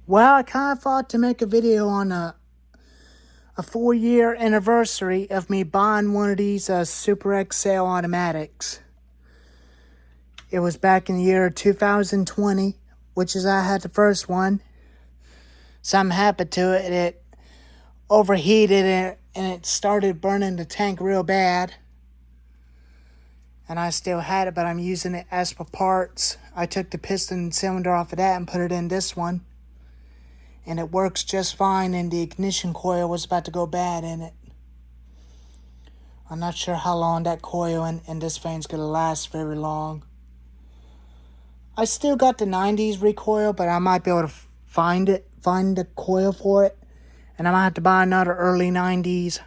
Well, I kind of thought to make a video on a 4-year anniversary of me buying one of these Super XL automatics. It was back in the year 2020, which is I had the first one. Something happened to it. It overheated and it started burning the tank real bad. And I still had it, but I'm using it as for parts. I took the piston cylinder off of that and put it in this one. And it works just fine, and the ignition coil was about to go bad in it. I'm not sure how long that coil and this fan's going to last very long. I still got the 90s recoil, but I might be able to find the coil for it. And I might have to buy another early 90s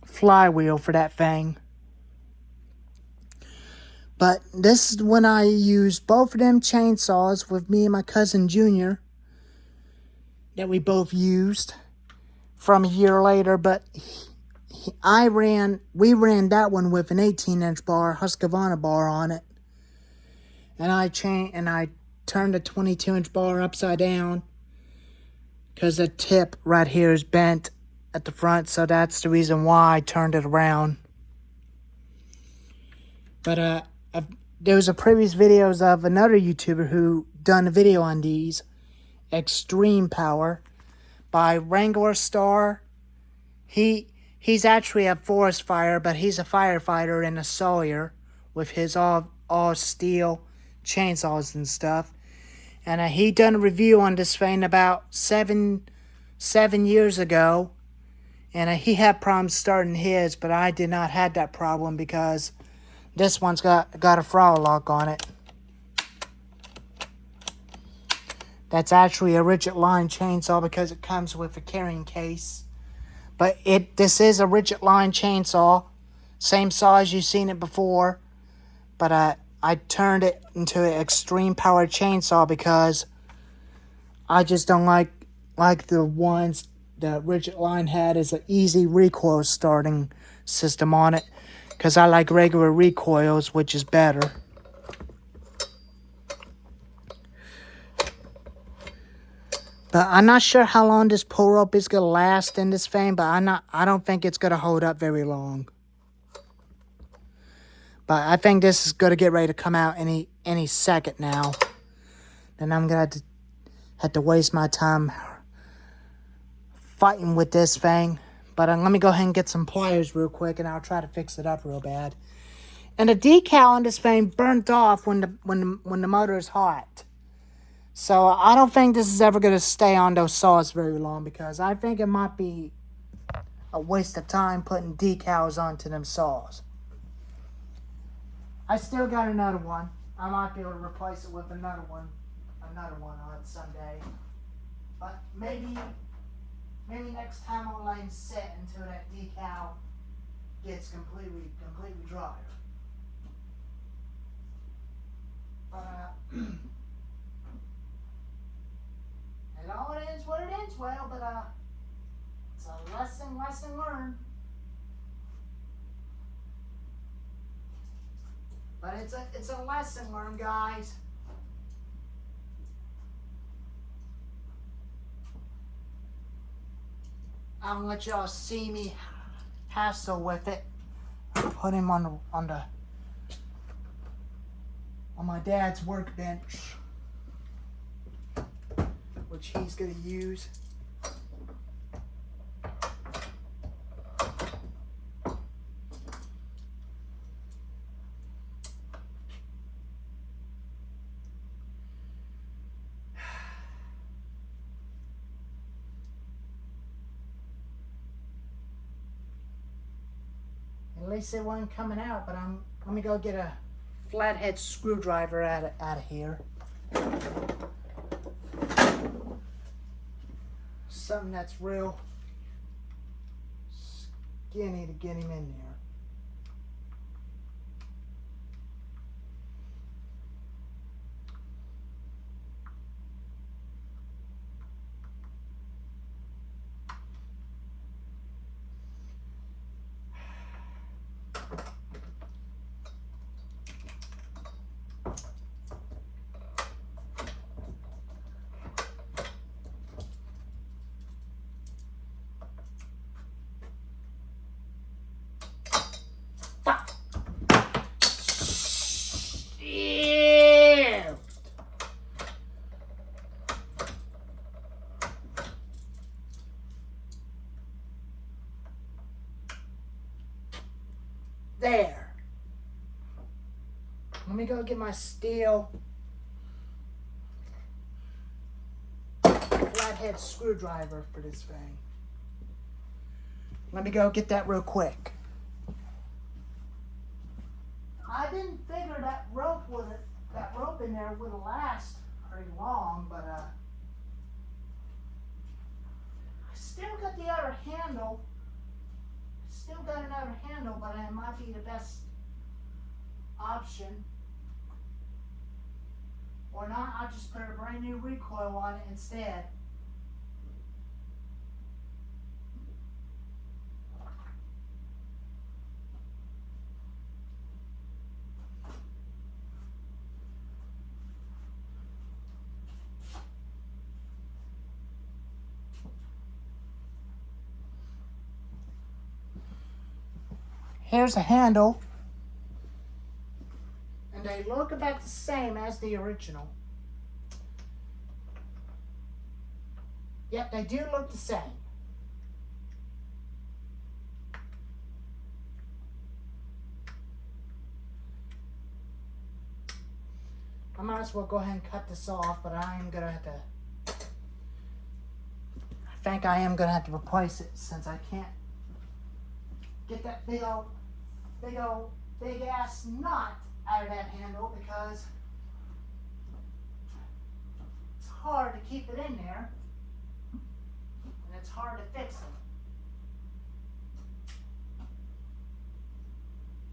flywheel for that thing. But this is when I used both of them chainsaws with me and my cousin Junior that we both used from a year later. But we ran that one with an 18-inch bar, Husqvarna bar on it. And I turned the 22-inch bar upside down because the tip right here is bent at the front, so that's the reason why I turned it around. But there was a previous videos of another YouTuber who done a video on these, Extreme Power, by Wrangler Star. He's actually a forest fire, but he's a firefighter in a Sawyer with his all steel chainsaws and stuff. And he done a review on this thing about seven years ago. And he had problems starting his, but I did not have that problem because this one's got a throttle lock on it. That's actually a rigid line chainsaw because it comes with a carrying case. But this is a rigid line chainsaw. Same saw as you've seen it before. But I turned it into an extreme power chainsaw because I just don't like the ones the rigid line had is an easy recoil starting system on it. Because I like regular recoils, which is better. But I'm not sure how long this pull rope is going to last in this thing. But I don't think it's going to hold up very long. But I think this is going to get ready to come out any second now. Then I'm going to have to waste my time fighting with this thing. But let me go ahead and get some pliers real quick, and I'll try to fix it up real bad. And the decal on this thing burnt off when the motor is hot. So I don't think this is ever going to stay on those saws very long because I think it might be a waste of time putting decals onto them saws. I still got another one. I might be able to replace it with another one on it someday. But maybe next time I'll let him sit until that decal gets completely dry. But it all ends what it ends well, but it's a lesson learned. But it's a lesson learned, guys. I'll let y'all see me hassle with it. I'll put him on my dad's workbench, which he's gonna use. At least it wasn't coming out, but let me go get a flathead screwdriver out of here. Something that's real skinny to get him in there. there. Let me go get my steel flathead screwdriver for this thing. Let me go get that real quick. I didn't figure that rope in there would last very long, but I still got the other handle. Still got another handle, but it might be the best option. Or not, I'll just put a brand new recoil on it instead. Here's a handle, and they look about the same as the original. Yep, they do look the same. I might as well go ahead and cut this off, but I am gonna have to, I think I am gonna have to replace it since I can't get that big ass nut out of that handle, because it's hard to keep it in there and it's hard to fix it.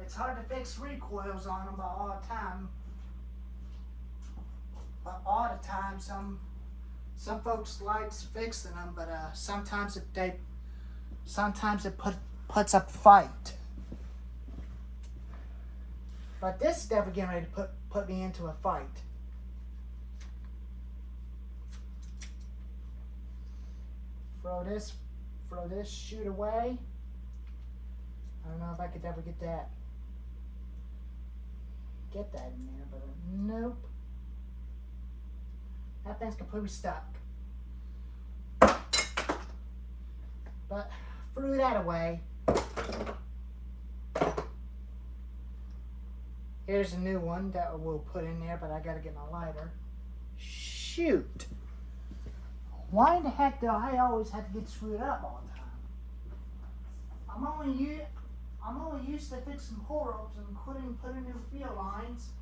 It's hard to fix recoils on them all the time. But all the time, some folks likes fixing them, but sometimes it puts up a fight. But this is never getting ready to put me into a fight. Throw this chute away. I don't know if I could ever get that in there, but nope. That thing's completely stuck. But threw that away. Here's a new one that we'll put in there, but I gotta get my lighter. Shoot. Why in the heck do I always have to get screwed up all the time? I'm only used to fixing pull ropes and putting new field lines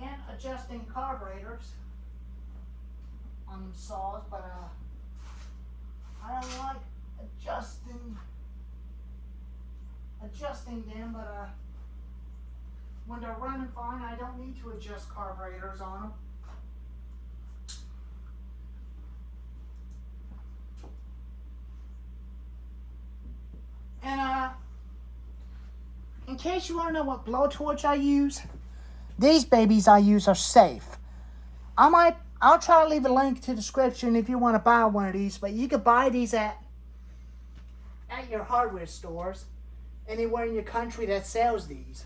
and adjusting carburetors on them saws, but I don't like adjusting them, but when they're running fine, I don't need to adjust carburetors on them. And in case you want to know what blowtorch I use, these babies I use are safe. I'll try to leave a link to the description if you want to buy one of these, but you can buy these at your hardware stores, anywhere in your country that sells these.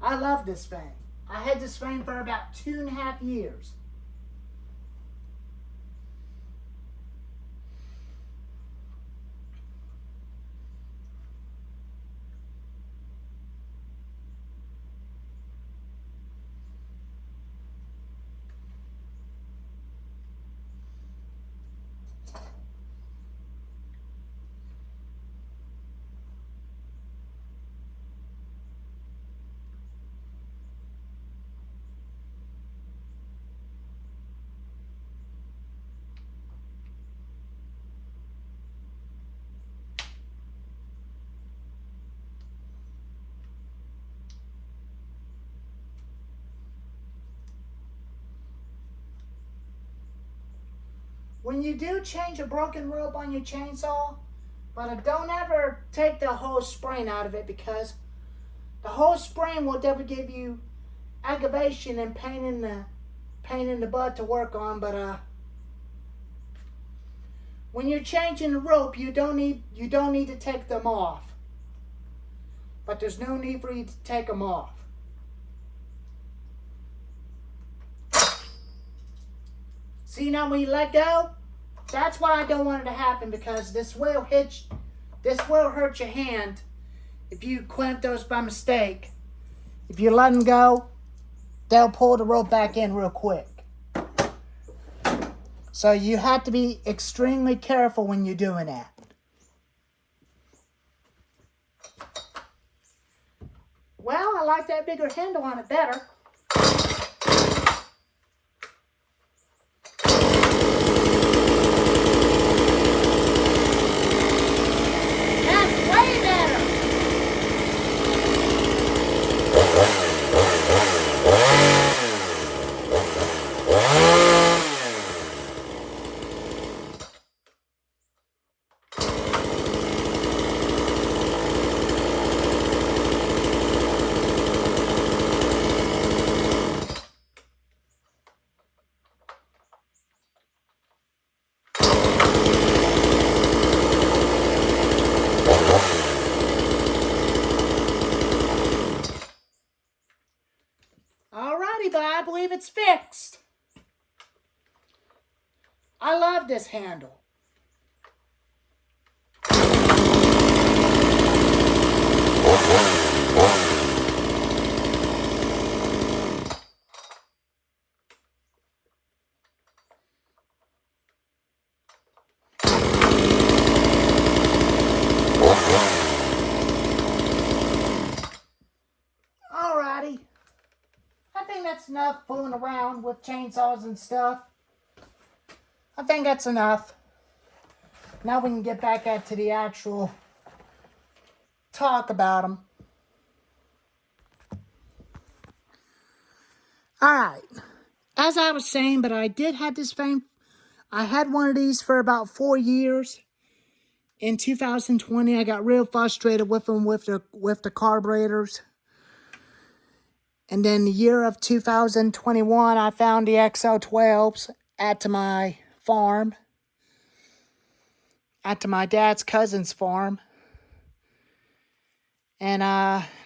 I love this thing. I had this thing for about 2.5 years. When you do change a broken rope on your chainsaw, but don't ever take the whole spring out of it, because the whole spring will never give you aggravation and pain in the butt to work on. But when you're changing the rope, you don't need to take them off. But there's no need for you to take them off. See, now when you let go, that's why I don't want it to happen, because this will hurt your hand if you clamp those by mistake. If you let them go, they'll pull the rope back in real quick. So you have to be extremely careful when you're doing that. Well, I like that bigger handle on it better. That's way better. Alrighty, but I believe it's fixed. I love this handle. Alrighty. I think that's enough fooling around with chainsaws and stuff. I think that's enough. Now we can get back at to the actual talk about them. Alright. As I was saying, but I did have this thing. I had one of these for about 4 years. In 2020, I got real frustrated with them with the carburetors. And then the year of 2021, I found the XL12s at my farm. At my dad's cousin's farm. And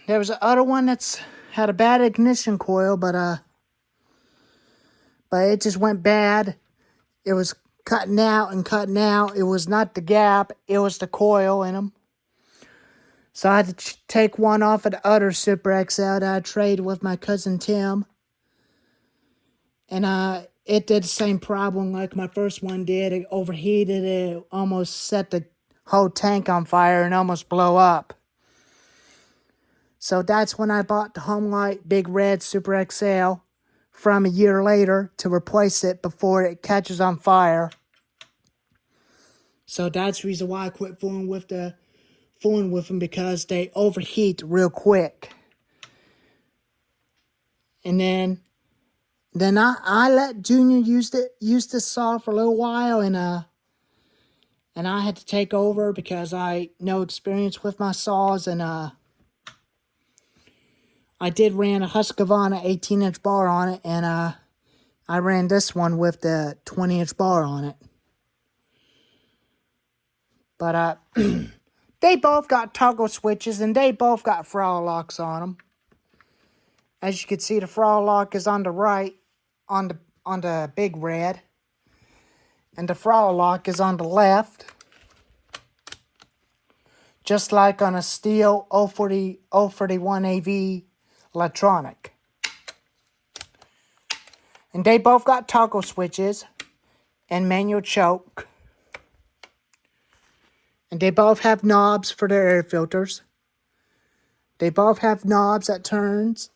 there was another one that's had a bad ignition coil, but it just went bad. It was cutting out and cutting out. It was not the gap, it was the coil in them. So I had to take one off of the other Super XL that I traded with my cousin Tim. And it did the same problem like my first one did. It overheated. It almost set the whole tank on fire and almost blow up. So that's when I bought the homelite Big Red Super XL from a year later to replace it before it catches on fire. So that's the reason why I quit fooling with them, because they overheat real quick. And then I let Junior use this saw for a little while, and I had to take over because I no experience with my saws, and I did ran a Husqvarna 18-inch bar on it, and I ran this one with the 20-inch bar on it. But they both got toggle switches, and they both got throttle locks on them. As you can see, the throttle lock is on the right, on the Big Red, and the throttle lock is on the left, just like on a Steel 041 AV electronic. And they both got toggle switches and manual choke. And they both have knobs for their air filters. They both have knobs that turns.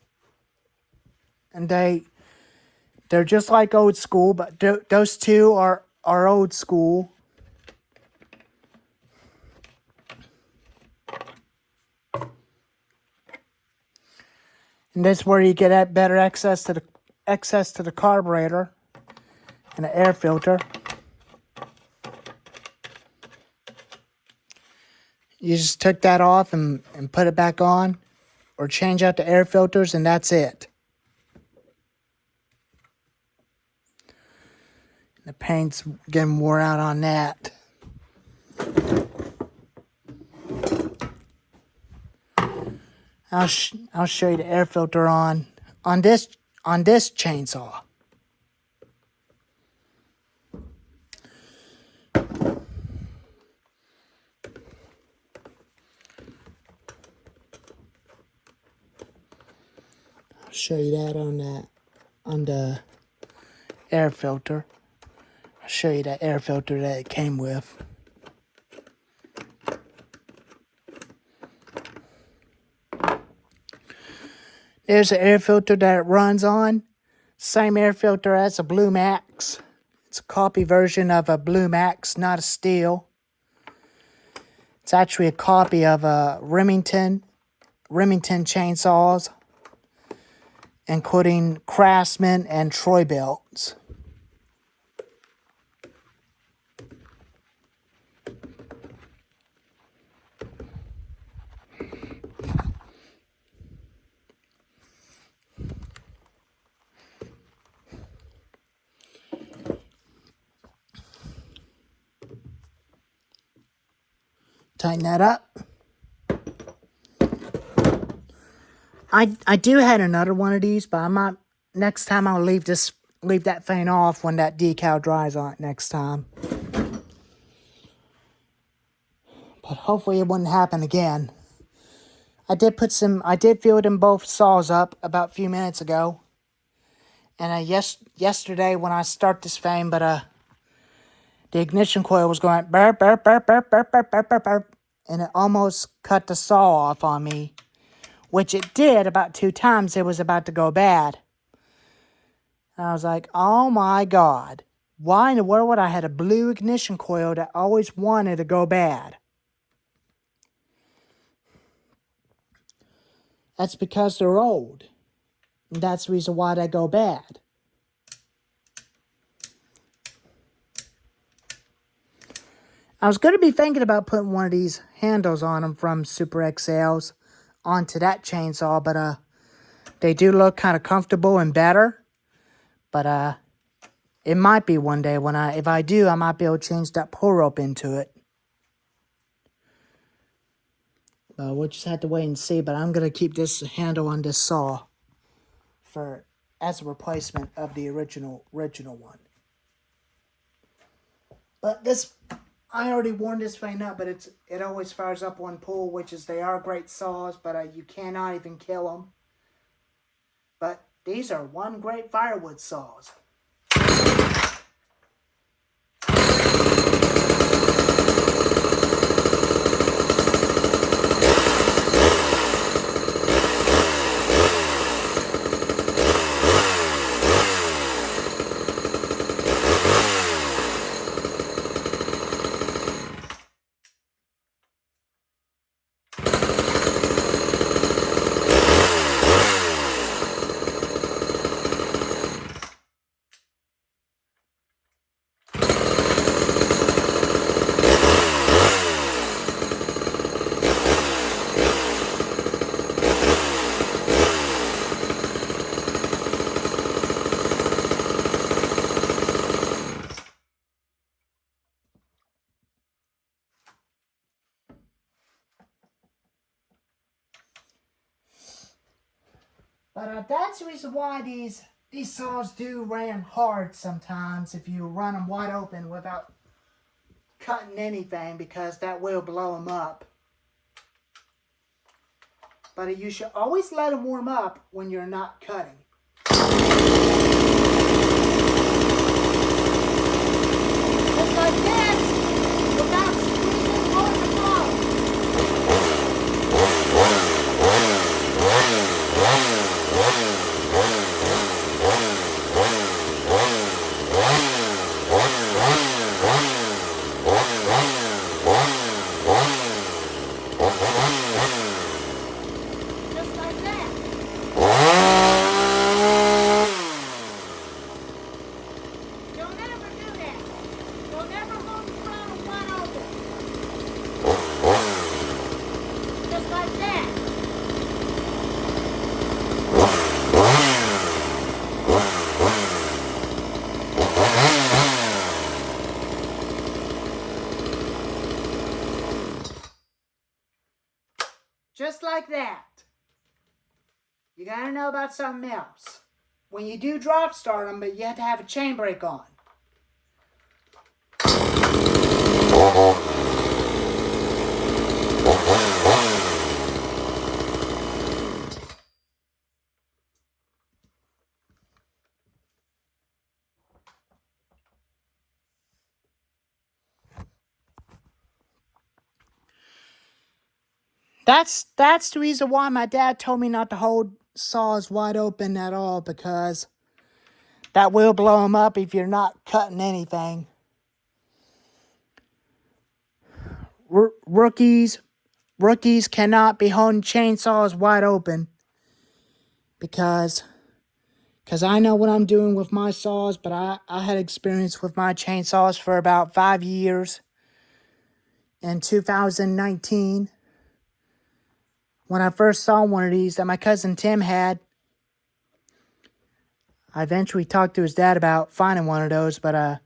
And they're just like old school, but those two are old school. And that's where you get at better access to the carburetor and the air filter. You just took that off and put it back on, or change out the air filters, and that's it. The paint's getting wore out on that. I'll show you the air filter on this chainsaw. show you that on the air filter. I'll show you that air filter that it came with. There's an air filter that it runs on. Same air filter as a Blue Max. It's a copy version of a Blue Max, not a steel. It's actually a copy of a Remington chainsaws, including Craftsman and Troy belts. Tighten that up. I do have another one of these, but I might next time I'll leave that thing off when that decal dries on it next time. But hopefully it wouldn't happen again. I did fill them both saws up about a few minutes ago. And yesterday when I start this thing, but the ignition coil was going burp, burp, burp, burp, burp, burp, burp, burp, burp, and it almost cut the saw off on me, which it did about 2 times. It was about to go bad. And I was like, oh my God, why in the world would I have a blue ignition coil that always wanted to go bad? That's because they're old. And that's the reason why they go bad. I was going to be thinking about putting one of these handles on them from Super XLs onto that chainsaw, but they do look kind of comfortable and better. But it might be one day if I do, I might be able to change that pull rope into it. We'll just have to wait and see, but I'm going to keep this handle on this saw as a replacement of the original one. But I already warmed this thing up, but it always fires up one pull, which is they are great saws, but you cannot even kill them. But these are one great firewood saws. But that's the reason why these saws do ram hard sometimes if you run them wide open without cutting anything, because that will blow them up. But you should always let them warm up when you're not cutting. Just like this, without squeezing or the ball. Just like that. You gotta know about something else. When you do drop start them, but you have to have a chain brake on. That's the reason why my dad told me not to hold saws wide open at all, because that will blow them up if you're not cutting anything. Rookies cannot be holding chainsaws wide open, because I know what I'm doing with my saws, but I had experience with my chainsaws for about 5 years. In 2019, when I first saw one of these that my cousin Tim had, I eventually talked to his dad about finding one of those, but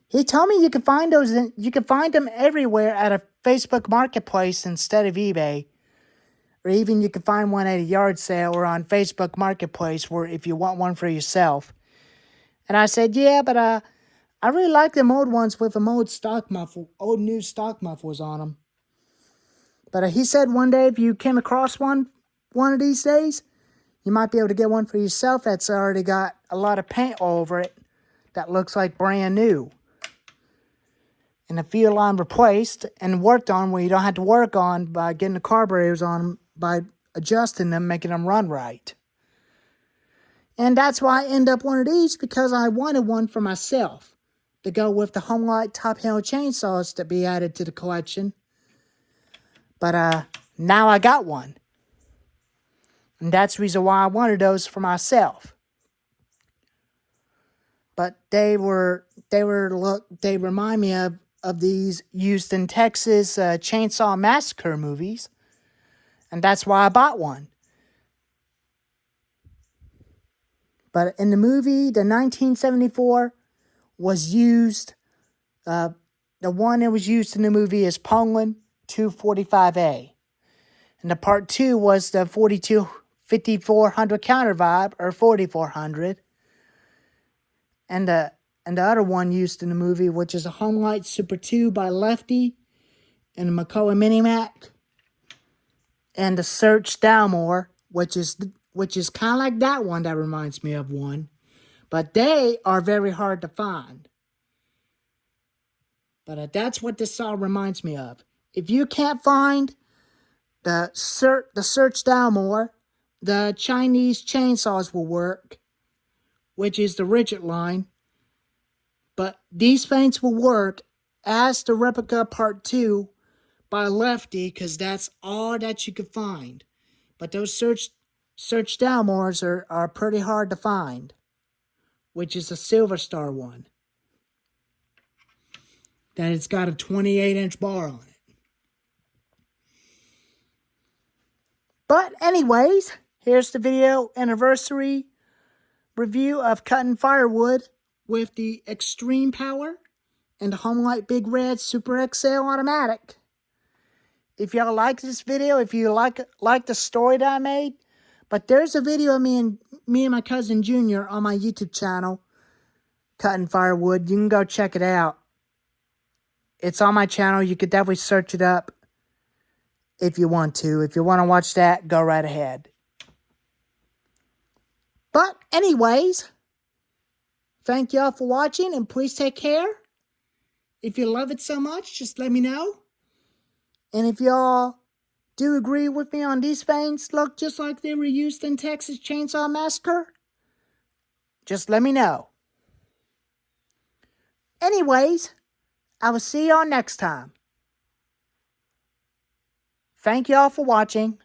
he told me you can find those. You can find them everywhere at a Facebook Marketplace instead of eBay, or even you can find one at a yard sale or on Facebook Marketplace, where if you want one for yourself. And I said, yeah, but I really like them old ones with them old new stock mufflers on them. But he said one day if you came across one of these days, you might be able to get one for yourself that's already got a lot of paint all over it that looks like brand new. And a fuel line replaced and worked on where you don't have to work on by getting the carburetors on them, by adjusting them, making them run right. And that's why I end up one of these, because I wanted one for myself to go with the homelite top handle chainsaws to be added to the collection. But now I got one. And that's the reason why I wanted those for myself. But they remind me of these Houston, Texas Chainsaw Massacre movies. And that's why I bought one. But in the movie, the 1974 was used, the one that was used in the movie is Pongland 245A. And the part 2 was the 5400 counter vibe, or 4400. And the other one used in the movie, which is a Homelite Super 2 by Lefty, and a McCullough Mini-Mac, and the Search Dalmore, which is kind of like that one that reminds me of one. But they are very hard to find. But that's what this saw reminds me of. If you can't find the Search Dalmore, the Chinese chainsaws will work, which is the Rigid line. But these paints will work as the replica part 2 by Lefty, because that's all that you could find. But those Search Dalmores are pretty hard to find, which is a Silver Star one. That it's got a 28-inch bar on it. But anyways, here's the video anniversary review of cutting firewood with the Extreme Power and the Homelite Big Red Super XL Automatic. If y'all like this video, if you like the story that I made, but there's a video of me and my cousin Junior on my YouTube channel cutting firewood. You can go check it out. It's on my channel. You could definitely search it up if you want to. If you want to watch that, go right ahead. But anyways, thank y'all for watching, and please take care. If you love it so much, just let me know. And if y'all do agree with me on these things look just like they were used in Texas Chainsaw Massacre, just let me know. Anyways, I will see y'all next time. Thank y'all for watching.